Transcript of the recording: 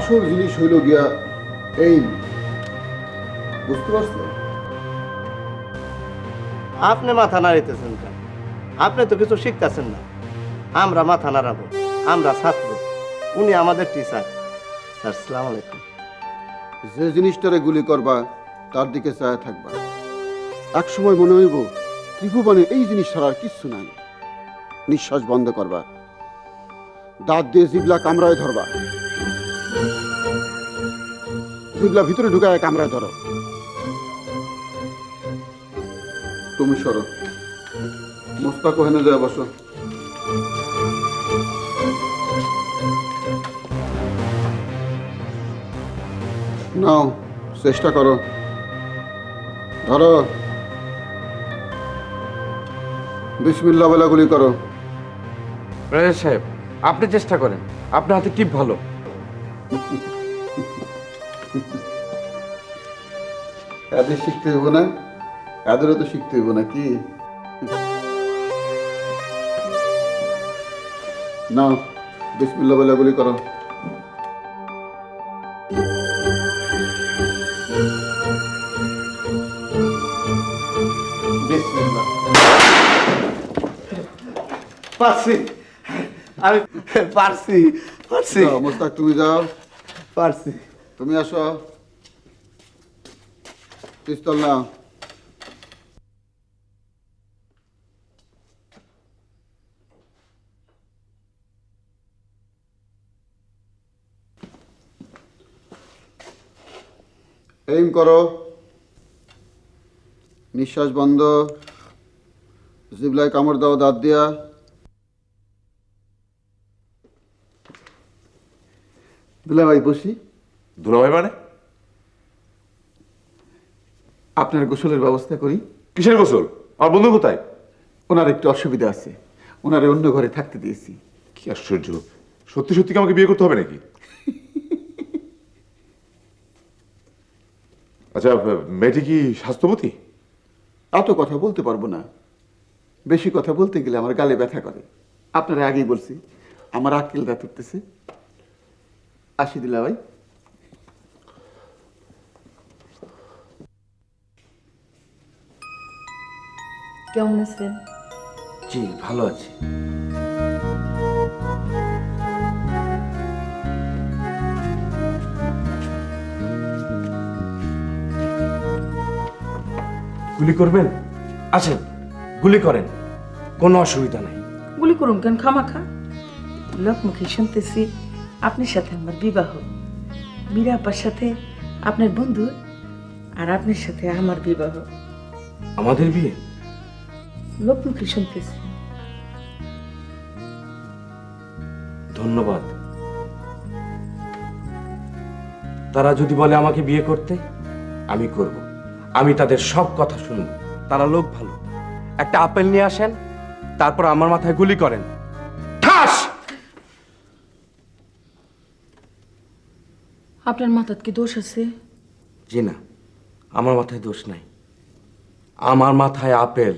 আসল জিনিস হইল গিয়া এই, বুঝতে পারছো? আপনি মাথা নাড়িতেছেন কেন? আপনি তো কিছু শিখতেছেন না। আমরা মাথা নাড়াবো, আমরা ছাত্র, উনি আমাদের টিচার। স্যার আসসালামু আলাইকুম। যে জিনিসটারে গুলি করবা তার দিকে চায় থাকবা। এক সময় মনে হইব ত্রিভুবনে এই জিনিস ছাড়া আর কিচ্ছু নাই। নিঃশ্বাস বন্ধ করবা, দাঁত দিয়ে জিবলা কামড়ায় ধরবা, জিবলা ভিতরে ঢুকায় কামড়ায় ধরো। তুমি সরো, মোস্তাক ওখানে যায় বসো। নাও, চেষ্টা করো, ধরো। বিসমিল্লাহ বলে গুলি করো। ম্যানেজার সাহেব, আপনি চেষ্টা করেন, আপনার হাতে টিপ ভালো। এদের শিখতে হইব না? এদেরও তো শিখতে হইব না কি? নাও, বিসমিল্লাহ বলে গুলি করো। বিসমিল্লাহ। পারছি, আমি পারছি, পারছি, যাও, মোস্তাক তুমি যাও। পারছি। তুমি আসো, পিস্তল নাও। এইম করো, নিঃশ্বাস বন্ধ, জিবলায় কামড় দাও দাঁত দিয়া। দুলা ভাই বসি। দুলাভাই মানে? আপনার গোসলের ব্যবস্থা করি। কিসের গোসল? আমার বন্ধু কোথায়? ওনার একটু অসুবিধা আছে, ওনারে অন্য ঘরে থাকতে দিয়েছি। কি আশ্চর্য, সত্যি সত্যি কি আমাকে বিয়ে করতে হবে নাকি? আচ্ছা, মেয়েটি কি স্বাস্থ্যবতী? এত কথা বলতে পারবো না, বেশি কথা বলতে গেলে আমার গালে ব্যথা করে। আপনারা আগেই বলছি, আমার আক্কেল দাঁত উঠতেছে। আসি দিলা ভাই। কেমন আছেন? জি, ভালো আছি। গুলি করবেন? আছেন, গুলি করেন, কোনো অসুবিধা নাই। গুলি করুন কেন খামাখা? লোকমুখে শুনতেছি আপনার সাথে আমার বিবাহ, মীরা আপার সাথে আপনার বন্ধু, আর আপনার সাথে আমার বিবাহ। আমাদের বিয়ে? লোকমুখে শুনতেছি। ধন্যবাদ। তারা যদি বলে আমাকে বিয়ে করতে, আমি করব। আমি তাদের সব কথা শুনব। তারা লোক ভালো। একটা আপেল নিয়ে আসেন, তারপর আমার মাথায় গুলি করেন। ঠাস! আপনার মাথার কি দোষ আছে? জি না, আমার মাথায় দোষ নাই। আমার মাথায় আপেল।